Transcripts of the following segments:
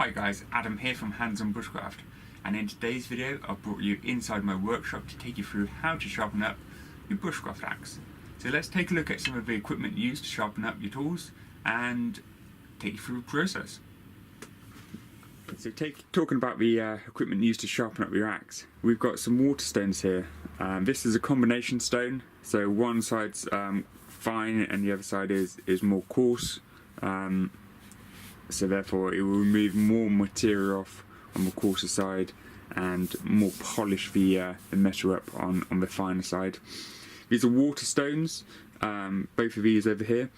Hi guys, Adam here from Hands on Bushcraft, and in today's video I've brought you inside my workshop to take you through how to sharpen up your bushcraft axe. So let's take a look at some of the equipment used to sharpen up your tools and take you through the process. So talking about the equipment used to sharpen up your axe, we've got some water stones here. This is a combination stone, so one side's fine and the other side is more coarse. So therefore it will remove more material off on the coarser side and more polish the metal up on the finer side. These are water stones, both of these over here,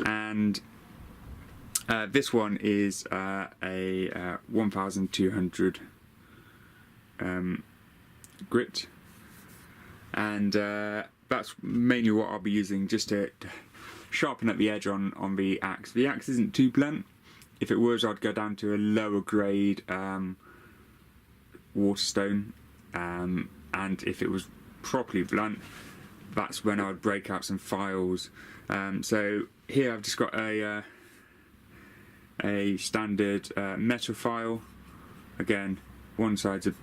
and this one is a 1200 grit, and that's mainly what I'll be using just to sharpen up the edge on the axe. The axe isn't too blunt. If it was, I'd go down to a lower grade water stone, and if it was properly blunt, that's when I'd break out some files. So here I've just got a standard metal file. Again, one side's a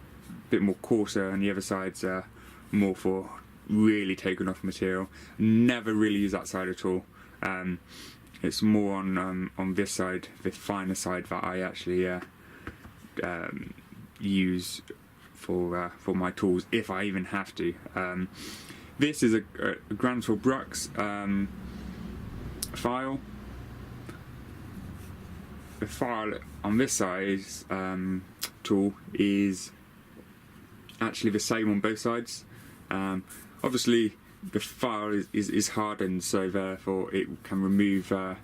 bit more coarser and the other side's more for really taking off material. Never really use that side at all. It's more on this side, the finer side, that I actually use for my tools, if I even have to. This is a Granville Brux file. The file on this size tool is actually the same on both sides. Obviously the file is hardened, so therefore it can remove the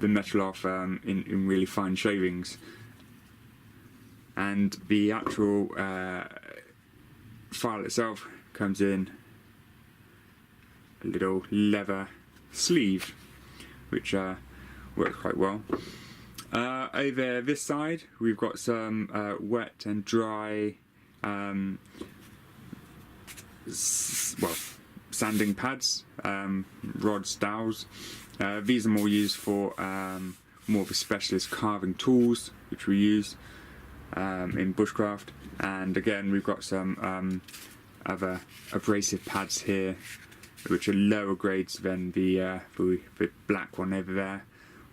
metal off in really fine shavings, and the actual file itself comes in a little leather sleeve, which works quite well. Over this side we've got some wet and dry sanding pads, rods, dowels. These are more used for more of a specialist carving tools, which we use in bushcraft. And again, we've got some other abrasive pads here, which are lower grades than the black one over there,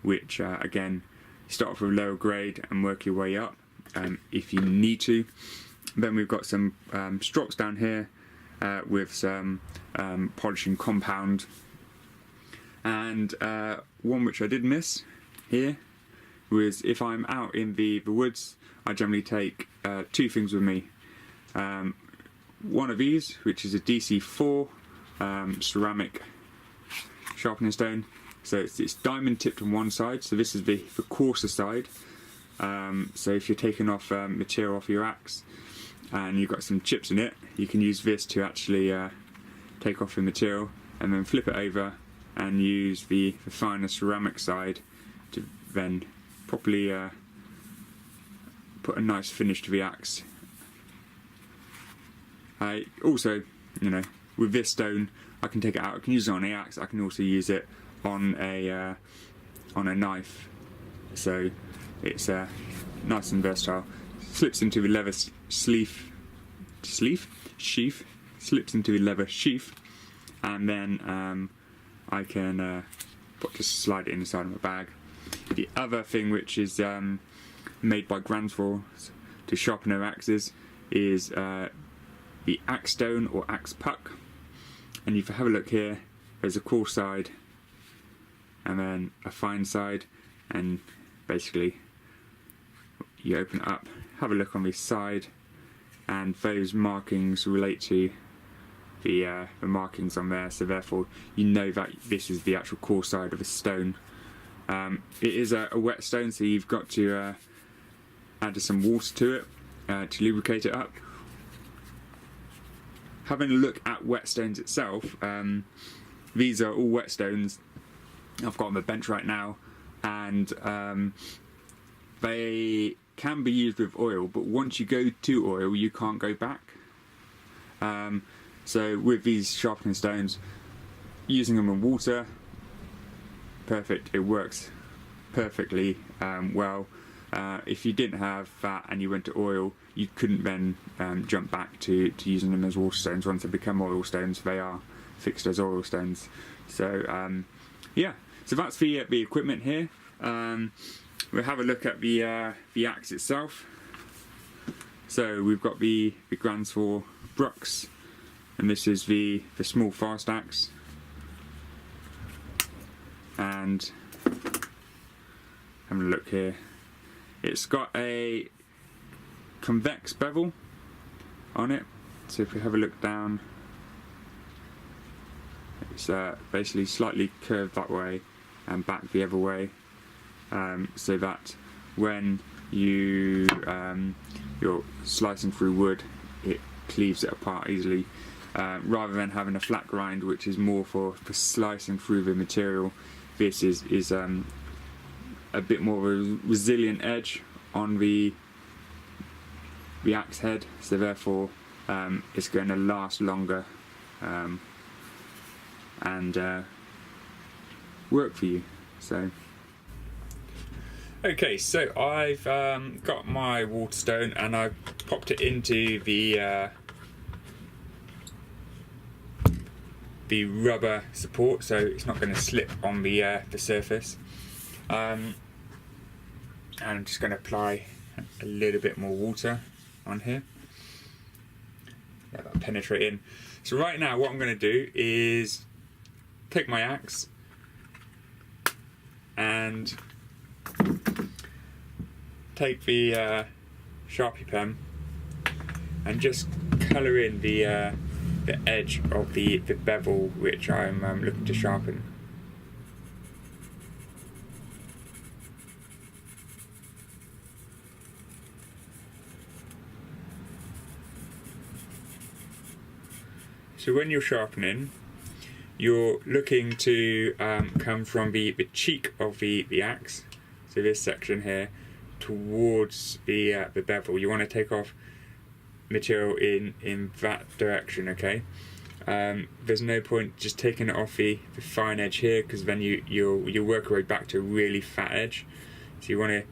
which again, start off with a lower grade and work your way up if you need to. Then we've got some strops down here with some polishing compound, and one which I did miss here was, if I'm out in the woods, I generally take two things with me. One of these, which is a DC4 ceramic sharpening stone. So it's diamond tipped on one side, so this is the coarser side. So if you're taking off material off your axe and you've got some chips in it, you can use this to actually take off the material and then flip it over and use the finer ceramic side to then properly put a nice finish to the axe. Also, you know, with this stone, I can take it out. I can use it on the axe. I can also use it on a knife. So it's nice and versatile. Slips into the leather sheath. Slips into the leather sheath, and then I can just slide it inside of my bag. The other thing which is made by Granville to sharpen their axes is the axe stone or axe puck. And if you have a look here, there's a coarse side and then a fine side, and basically you open it up, have a look on this side, and those markings relate to the markings on there, so therefore you know that this is the actual core side of a stone. It is a wet stone, so you've got to add some water to it to lubricate it up. Having a look at whetstones itself, these are all whetstones I've got on the bench right now, and they can be used with oil, but once you go to oil you can't go back. So with these sharpening stones, using them in water, perfect, it works perfectly well. If you didn't have fat and you went to oil, you couldn't then jump back to using them as water stones. Once they become oil stones, they are fixed as oil stones. So yeah, so that's the equipment here. We'll have a look at the axe itself. So we've got the Grand Saw Brooks, and this is the small fast axe. And having a look here, it's got a convex bevel on it. So if we have a look down, it's basically slightly curved that way and back the other way, so that when you're slicing through wood, it cleaves it apart easily, rather than having a flat grind, which is more for slicing through the material. This is a bit more of a resilient edge on the axe head, so therefore it's going to last longer and work for you. So okay, so I've got my water stone and I've popped it into the rubber support, so it's not going to slip on the surface. And I'm just going to apply a little bit more water on here. Let that penetrate in. So right now what I'm going to do is take my axe and take the Sharpie pen and just colour in the edge of the bevel which I'm looking to sharpen. So when you're sharpening, you're looking to come from the cheek of the axe, so this section here, towards the bevel. You want to take off material in that direction, okay? There's no point just taking it off the fine edge here, because then you'll work your way back to a really fat edge. So you want to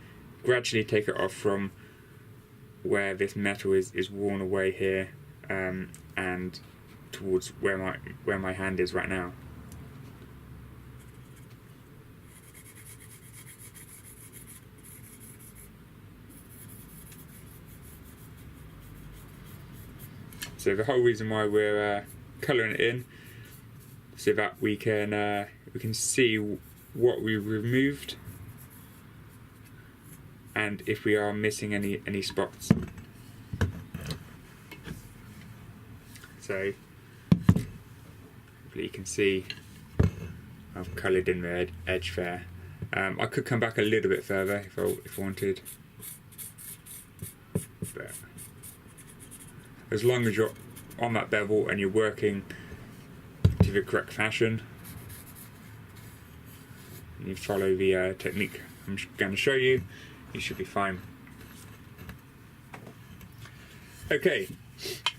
gradually take it off from where this metal is worn away here, and towards where my hand is right now. So the whole reason why we're colouring it in, so that we can see what we removed and if we are missing any spots. So hopefully you can see I've coloured in the edge there. I could come back a little bit further if I wanted, but as long as you're on that bevel and you're working to the correct fashion and you follow the technique I'm going to show you, you should be fine. Okay,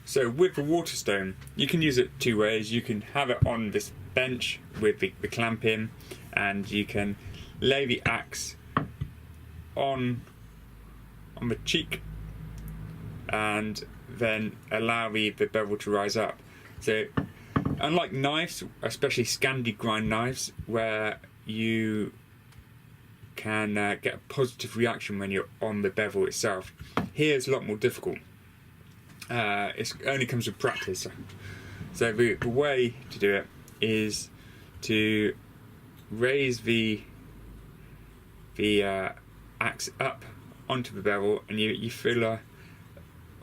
so with the water stone, you can use it two ways. You can have it on this bench with the clamp in, and you can lay the axe on the cheek and then allow the bevel to rise up. So unlike knives, especially Scandi grind knives, where you can get a positive reaction when you're on the bevel itself, here it's a lot more difficult. It only comes with practice. So the way to do it is to raise the axe up onto the bevel, and you feel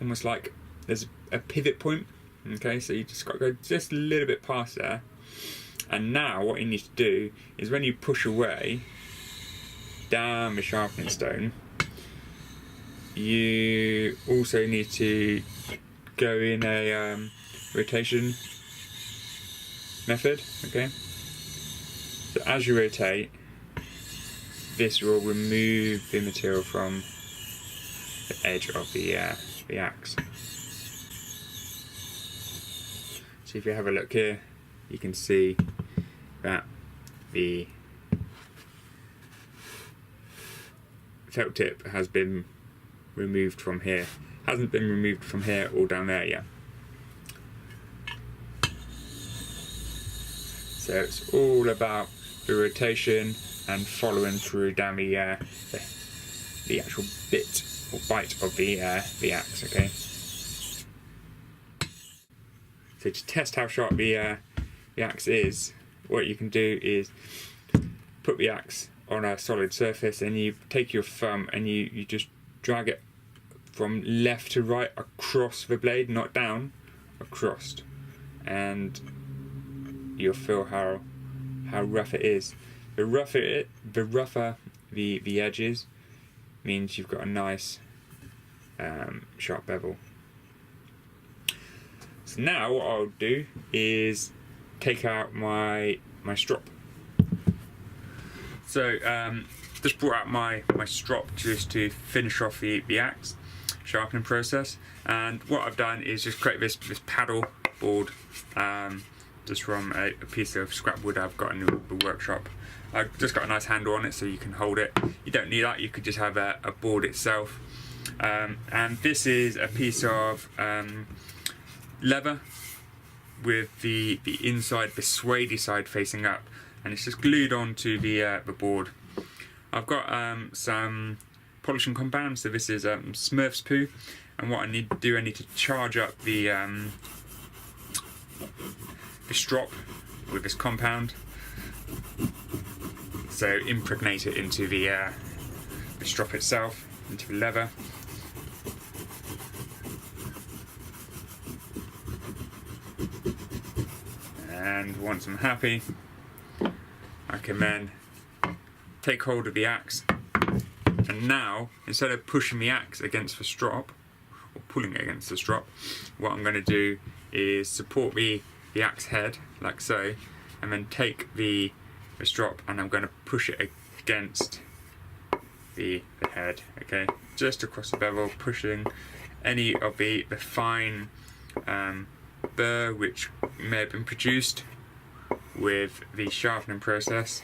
almost like there's a pivot point. Okay, so you just got to go just a little bit past there, and now what you need to do is when you push away down the sharpening stone, you also need to go in a rotation method. Okay, so as you rotate, this will remove the material from the edge of the axe. So if you have a look here, you can see that the felt tip has been removed from here. Hasn't been removed from here or down there yet. So it's all about the rotation and following through down the actual bit or bite of the axe. Okay. So to test how sharp the axe is, what you can do is put the axe on a solid surface, and you take your thumb and you just drag it from left to right across the blade, not down, across, and you'll feel how rough it is. The rougher the edges means you've got a nice sharp bevel. So now what I'll do is take out my strop. So just brought out my strop just to finish off the axe sharpening process, and what I've done is just create this paddle board just from a piece of scrap wood I've got in the workshop. I've just got a nice handle on it so you can hold it. You don't need that, you could just have a board itself. And this is a piece of leather with the inside, the suede side facing up, and it's just glued onto the board. I've got some polishing compound, so this is Smurf's poo, and what I need to do, I need to charge up the strop with this compound, so impregnate it into the strop itself, into the leather. And once I'm happy, I can then take hold of the axe, and now instead of pushing the axe against the strop or pulling it against the strop, what I'm going to do is support the axe head like so, and then take the strop and I'm going to push it against the head, okay, just across the bevel, pushing any of the fine burr which may have been produced with the sharpening process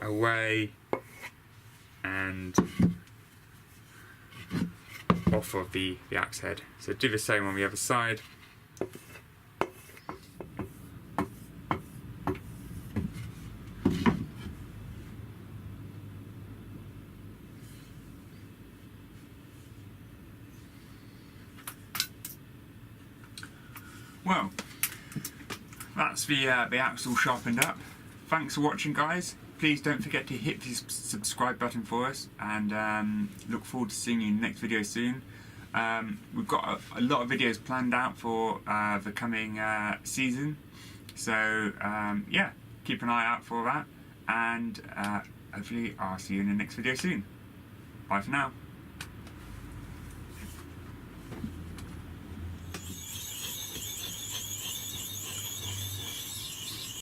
away and off of the axe head. So do the same on the other side. Well, that's the axe all sharpened up. Thanks for watching, guys. Please don't forget to hit the subscribe button for us, and look forward to seeing you in the next video soon. We've got a lot of videos planned out for the coming season, so yeah, keep an eye out for that, and hopefully I'll see you in the next video soon. Bye for now.